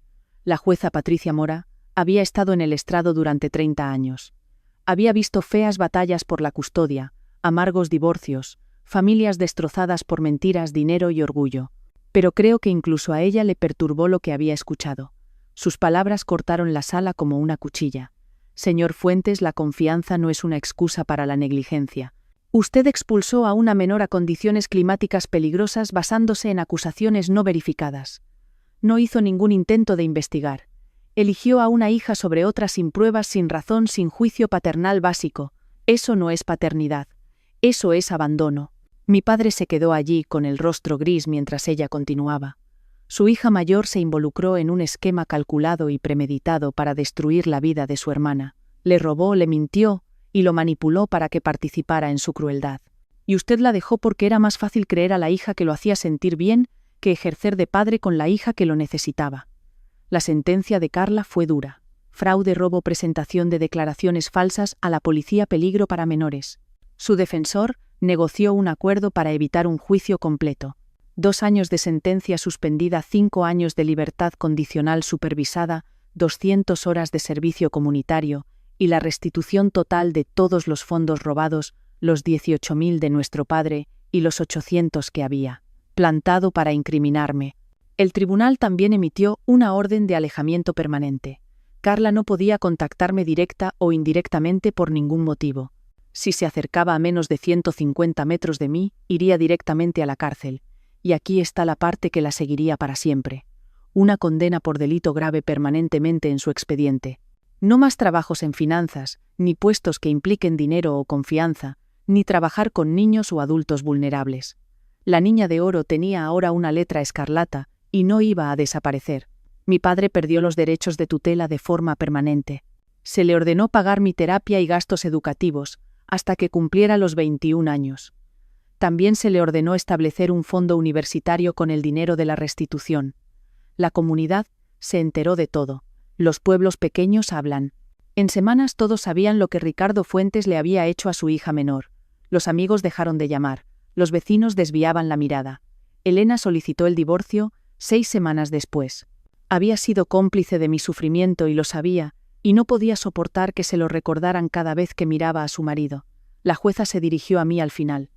La jueza Patricia Mora había estado en el estrado durante 30 años. Había visto feas batallas por la custodia, amargos divorcios, familias destrozadas por mentiras, dinero y orgullo. Pero creo que incluso a ella le perturbó lo que había escuchado. Sus palabras cortaron la sala como una cuchilla. Señor Fuentes, la confianza no es una excusa para la negligencia. Usted expulsó a una menor a condiciones climáticas peligrosas basándose en acusaciones no verificadas. No hizo ningún intento de investigar. Eligió a una hija sobre otra sin pruebas, sin razón, sin juicio paternal básico. Eso no es paternidad. Eso es abandono. Mi padre se quedó allí con el rostro gris mientras ella continuaba. Su hija mayor se involucró en un esquema calculado y premeditado para destruir la vida de su hermana. Le robó, le mintió y lo manipuló para que participara en su crueldad. Y usted la dejó porque era más fácil creer a la hija que lo hacía sentir bien que ejercer de padre con la hija que lo necesitaba. La sentencia de Carla fue dura. Fraude, robo, presentación de declaraciones falsas a la policía, peligro para menores. Su defensor negoció un acuerdo para evitar un juicio completo. 2 años de sentencia suspendida, 5 años de libertad condicional supervisada, 200 horas de servicio comunitario y la restitución total de todos los fondos robados, los 18.000 de nuestro padre y los 800 que había plantado para incriminarme. El tribunal también emitió una orden de alejamiento permanente. Carla no podía contactarme directa o indirectamente por ningún motivo. Si se acercaba a menos de 150 metros de mí, iría directamente a la cárcel. Y aquí está la parte que la seguiría para siempre. Una condena por delito grave permanentemente en su expediente. No más trabajos en finanzas, ni puestos que impliquen dinero o confianza, ni trabajar con niños o adultos vulnerables. La niña de oro tenía ahora una letra escarlata y no iba a desaparecer. Mi padre perdió los derechos de tutela de forma permanente. Se le ordenó pagar mi terapia y gastos educativos hasta que cumpliera los 21 años. También se le ordenó establecer un fondo universitario con el dinero de la restitución. La comunidad se enteró de todo. Los pueblos pequeños hablan. En semanas todos sabían lo que Ricardo Fuentes le había hecho a su hija menor. Los amigos dejaron de llamar. Los vecinos desviaban la mirada. Elena solicitó el divorcio 6 semanas después. Había sido cómplice de mi sufrimiento y lo sabía, y no podía soportar que se lo recordaran cada vez que miraba a su marido. La jueza se dirigió a mí al final.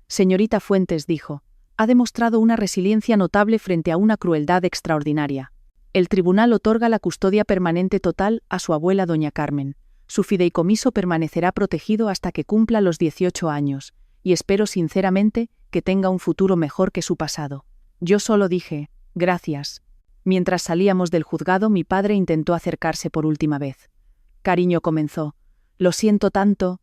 Señorita Fuentes, dijo, Ha demostrado una resiliencia notable frente a una crueldad extraordinaria. El tribunal otorga la custodia permanente total a su abuela doña Carmen. Su fideicomiso permanecerá protegido hasta que cumpla los 18 años, y espero sinceramente que tenga un futuro mejor que su pasado. Yo solo dije, gracias. Mientras salíamos del juzgado, mi padre intentó acercarse por última vez. Cariño, comenzó. Lo siento tanto.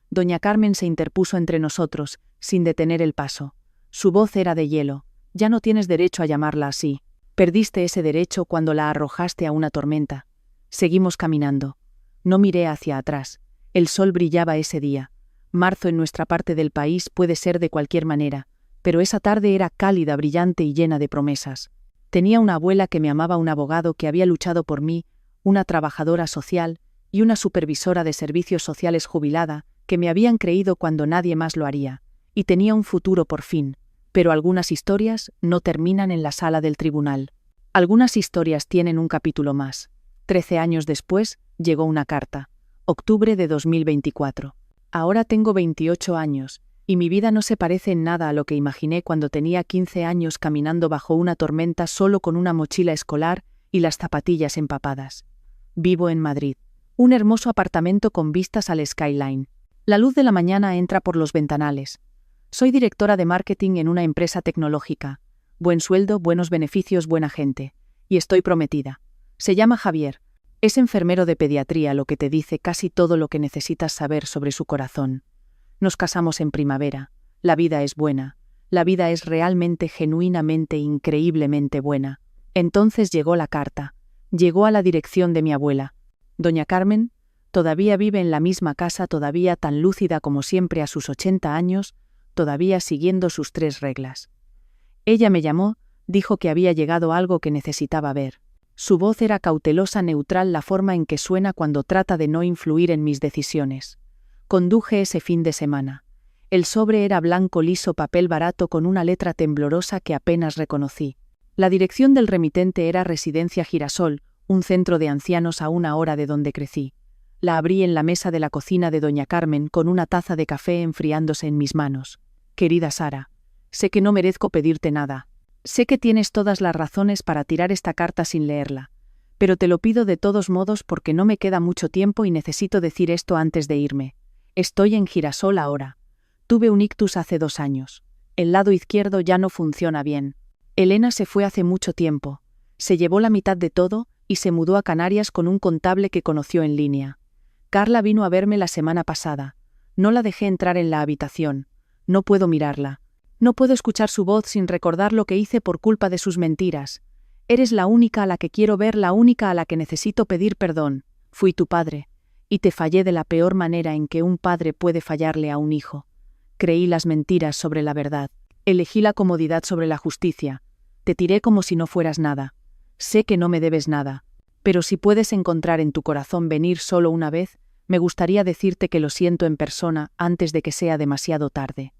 Doña Carmen se interpuso entre nosotros, sin detener el paso. Su voz era de hielo. Ya no tienes derecho a llamarla así. Perdiste ese derecho cuando la arrojaste a una tormenta. Seguimos caminando. No miré hacia atrás. El sol brillaba ese día. Marzo en nuestra parte del país puede ser de cualquier manera, pero esa tarde era cálida, brillante y llena de promesas. Tenía una abuela que me amaba, un abogado que había luchado por mí, una trabajadora social y una supervisora de servicios sociales jubilada que me habían creído cuando nadie más lo haría, y tenía un futuro por fin. Pero algunas historias no terminan en la sala del tribunal. Algunas historias tienen un capítulo más. 13 años después, llegó una carta. Octubre de 2024. Ahora tengo 28 años, y mi vida no se parece en nada a lo que imaginé cuando tenía 15 años caminando bajo una tormenta solo con una mochila escolar y las zapatillas empapadas. Vivo en Madrid. Un hermoso apartamento con vistas al skyline. La luz de la mañana entra por los ventanales. Soy directora de marketing en una empresa tecnológica. Buen sueldo, buenos beneficios, buena gente. Y estoy prometida. Se llama Javier. Es enfermero de pediatría, lo que te dice casi todo lo que necesitas saber sobre su corazón. Nos casamos en primavera. La vida es buena. La vida es realmente, genuinamente, increíblemente buena. Entonces llegó la carta. Llegó a la dirección de mi abuela. Doña Carmen todavía vive en la misma casa, todavía tan lúcida como siempre a sus 80 años, todavía siguiendo sus 3 reglas. Ella me llamó, dijo que había llegado algo que necesitaba ver. Su voz era cautelosa, neutral, la forma en que suena cuando trata de no influir en mis decisiones. Conduje ese fin de semana. El sobre era blanco liso, papel barato con una letra temblorosa que apenas reconocí. La dirección del remitente era Residencia Girasol, un centro de ancianos a 1 hora de donde crecí. La abrí en la mesa de la cocina de doña Carmen con una taza de café enfriándose en mis manos. Querida Sara, sé que no merezco pedirte nada. Sé que tienes todas las razones para tirar esta carta sin leerla, pero te lo pido de todos modos porque no me queda mucho tiempo y necesito decir esto antes de irme. Estoy en Girasol ahora. Tuve un ictus hace 2 años. El lado izquierdo ya no funciona bien. Elena se fue hace mucho tiempo. Se llevó la mitad de todo y se mudó a Canarias con un contable que conoció en línea. Carla vino a verme la semana pasada. No la dejé entrar en la habitación. No puedo mirarla. No puedo escuchar su voz sin recordar lo que hice por culpa de sus mentiras. Eres la única a la que quiero ver, la única a la que necesito pedir perdón. Fui tu padre, y te fallé de la peor manera en que un padre puede fallarle a un hijo. Creí las mentiras sobre la verdad. Elegí la comodidad sobre la justicia. Te tiré como si no fueras nada. Sé que no me debes nada, pero si puedes encontrar en tu corazón venir solo una vez, me gustaría decirte que lo siento en persona antes de que sea demasiado tarde.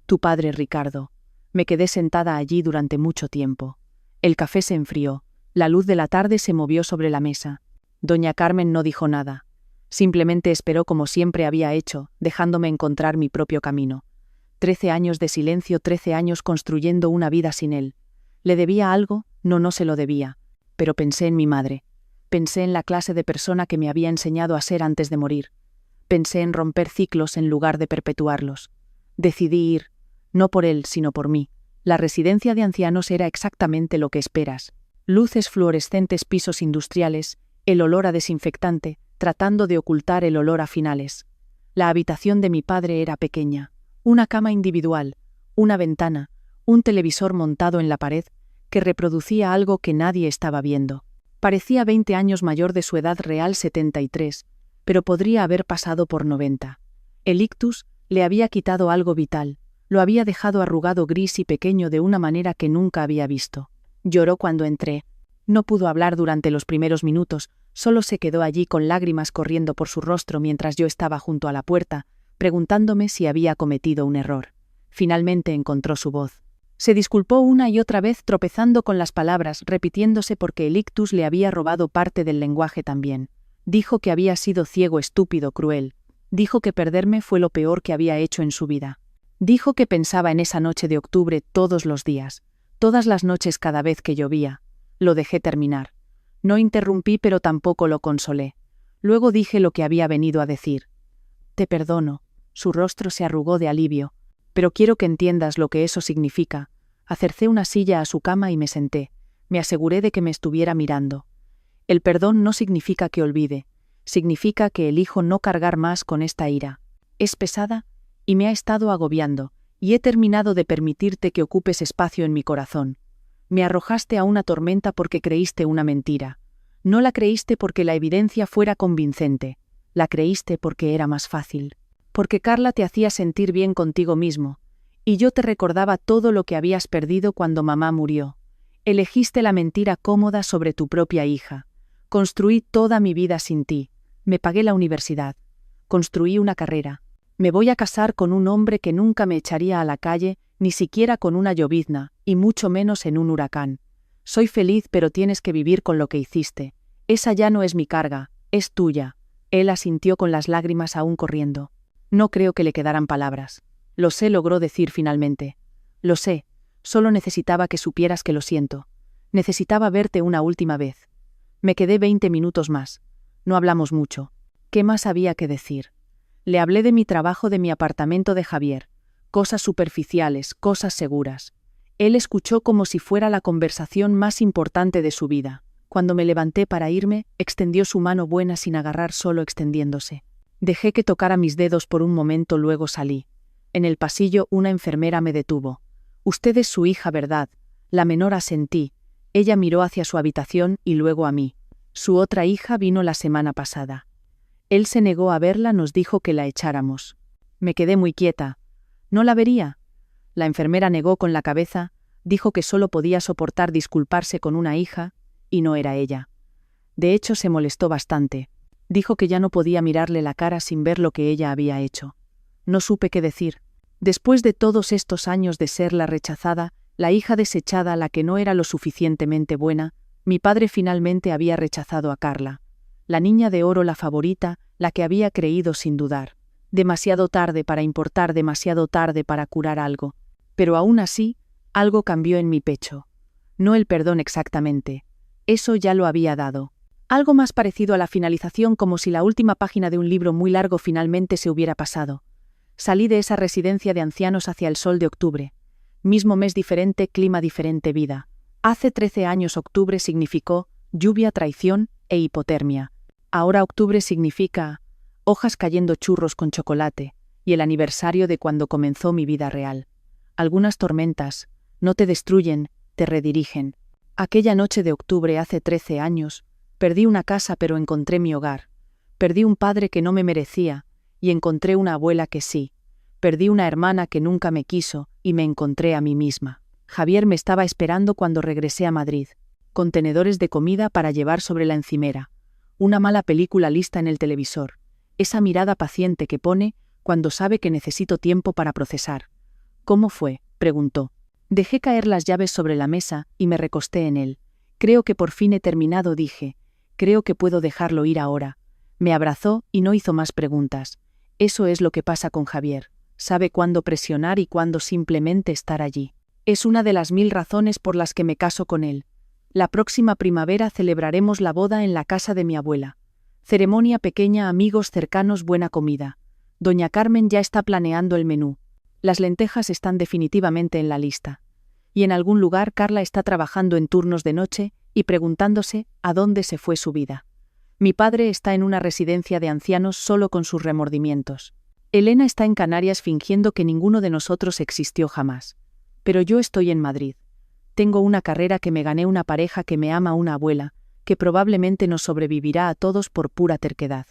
Tu padre, Ricardo. Me quedé sentada allí durante mucho tiempo. El café se enfrió. La luz de la tarde se movió sobre la mesa. Doña Carmen no dijo nada. Simplemente esperó como siempre había hecho, dejándome encontrar mi propio camino. 13 años de silencio, 13 años construyendo una vida sin él. ¿Le debía algo? No se lo debía. Pero pensé en mi madre. Pensé en la clase de persona que me había enseñado a ser antes de morir. Pensé en romper ciclos en lugar de perpetuarlos. Decidí ir. No por él, sino por mí. La residencia de ancianos era exactamente lo que esperas. Luces fluorescentes, pisos industriales, el olor a desinfectante, tratando de ocultar el olor a finales. La habitación de mi padre era pequeña. Una cama individual, una ventana, un televisor montado en la pared que reproducía algo que nadie estaba viendo. Parecía 20 años mayor de su edad real, 73, pero podría haber pasado por 90. El ictus le había quitado algo vital. Lo había dejado arrugado, gris y pequeño de una manera que nunca había visto. Lloró cuando entré. No pudo hablar durante los primeros minutos, solo se quedó allí con lágrimas corriendo por su rostro mientras yo estaba junto a la puerta, preguntándome si había cometido un error. Finalmente encontró su voz. Se disculpó una y otra vez tropezando con las palabras, repitiéndose porque el ictus le había robado parte del lenguaje también. Dijo que había sido ciego, estúpido, cruel. Dijo que perderme fue lo peor que había hecho en su vida. Dijo que pensaba en esa noche de octubre todos los días, todas las noches cada vez que llovía. Lo dejé terminar. No interrumpí, pero tampoco lo consolé. Luego dije lo que había venido a decir. Te perdono. Su rostro se arrugó de alivio. Pero quiero que entiendas lo que eso significa. Acercé una silla a su cama y me senté. Me aseguré de que me estuviera mirando. El perdón no significa que olvide. Significa que elijo no cargar más con esta ira. Es pesada y me ha estado agobiando, y he terminado de permitirte que ocupes espacio en mi corazón. Me arrojaste a una tormenta porque creíste una mentira. No la creíste porque la evidencia fuera convincente. La creíste porque era más fácil. Porque Carla te hacía sentir bien contigo mismo, y yo te recordaba todo lo que habías perdido cuando mamá murió. Elegiste la mentira cómoda sobre tu propia hija. Construí toda mi vida sin ti. Me pagué la universidad. Construí una carrera. Me voy a casar con un hombre que nunca me echaría a la calle, ni siquiera con una llovizna, y mucho menos en un huracán. Soy feliz, pero tienes que vivir con lo que hiciste. Esa ya no es mi carga, es tuya. Él asintió con las lágrimas aún corriendo. No creo que le quedaran palabras. Lo sé, logró decir finalmente. Lo sé, solo necesitaba que supieras que lo siento. Necesitaba verte una última vez. Me quedé 20 minutos más. No hablamos mucho. ¿Qué más había que decir? Le hablé de mi trabajo, de mi apartamento de Javier. Cosas superficiales, cosas seguras. Él escuchó como si fuera la conversación más importante de su vida. Cuando me levanté para irme, extendió su mano buena sin agarrar, solo extendiéndose. Dejé que tocara mis dedos por un momento, luego salí. En el pasillo una enfermera me detuvo. Usted es su hija, ¿verdad? La menor, asentí. Ella miró hacia su habitación y luego a mí. Su otra hija vino la semana pasada. Él se negó a verla, nos dijo que la echáramos. Me quedé muy quieta. ¿No la vería? La enfermera negó con la cabeza, dijo que solo podía soportar disculparse con una hija, y no era ella. De hecho, se molestó bastante. Dijo que ya no podía mirarle la cara sin ver lo que ella había hecho. No supe qué decir. Después de todos estos años de ser la rechazada, la hija desechada, la que no era lo suficientemente buena, mi padre finalmente había rechazado a Carla. La niña de oro, la favorita, la que había creído sin dudar. Demasiado tarde para importar, demasiado tarde para curar algo. Pero aún así, algo cambió en mi pecho. No el perdón exactamente. Eso ya lo había dado. Algo más parecido a la finalización, como si la última página de un libro muy largo finalmente se hubiera pasado. Salí de esa residencia de ancianos hacia el sol de octubre. Mismo mes diferente, clima diferente, vida. Hace 13 años octubre significó lluvia, traición e hipotermia. Ahora octubre significa hojas cayendo, churros con chocolate, y el aniversario de cuando comenzó mi vida real. Algunas tormentas no te destruyen, te redirigen. Aquella noche de octubre hace 13 años, perdí una casa pero encontré mi hogar. Perdí un padre que no me merecía, y encontré una abuela que sí. Perdí una hermana que nunca me quiso, y me encontré a mí misma. Javier me estaba esperando cuando regresé a Madrid. Contenedores de comida para llevar sobre la encimera. Una mala película lista en el televisor. Esa mirada paciente que pone cuando sabe que necesito tiempo para procesar. ¿Cómo fue?, preguntó. Dejé caer las llaves sobre la mesa y me recosté en él. Creo que por fin he terminado, dije. Creo que puedo dejarlo ir ahora. Me abrazó y no hizo más preguntas. Eso es lo que pasa con Javier. Sabe cuándo presionar y cuándo simplemente estar allí. Es una de las 1000 razones por las que me caso con él. La próxima primavera celebraremos la boda en la casa de mi abuela. Ceremonia pequeña, amigos cercanos, buena comida. Doña Carmen ya está planeando el menú. Las lentejas están definitivamente en la lista. Y en algún lugar Carla está trabajando en turnos de noche y preguntándose a dónde se fue su vida. Mi padre está en una residencia de ancianos solo con sus remordimientos. Elena está en Canarias fingiendo que ninguno de nosotros existió jamás. Pero yo estoy en Madrid. Tengo una carrera que me gané, una pareja que me ama, una abuela, que probablemente nos sobrevivirá a todos por pura terquedad.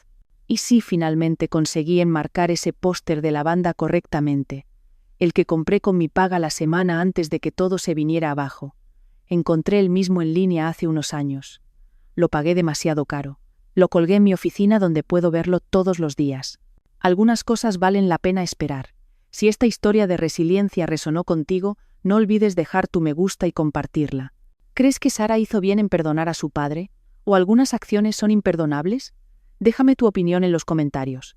Y sí, finalmente conseguí enmarcar ese póster de la banda correctamente, el que compré con mi paga la semana antes de que todo se viniera abajo. Encontré el mismo en línea hace unos años. Lo pagué demasiado caro. Lo colgué en mi oficina donde puedo verlo todos los días. Algunas cosas valen la pena esperar. Si esta historia de resiliencia resonó contigo, no olvides dejar tu me gusta y compartirla. ¿Crees que Sara hizo bien en perdonar a su padre? ¿O algunas acciones son imperdonables? Déjame tu opinión en los comentarios.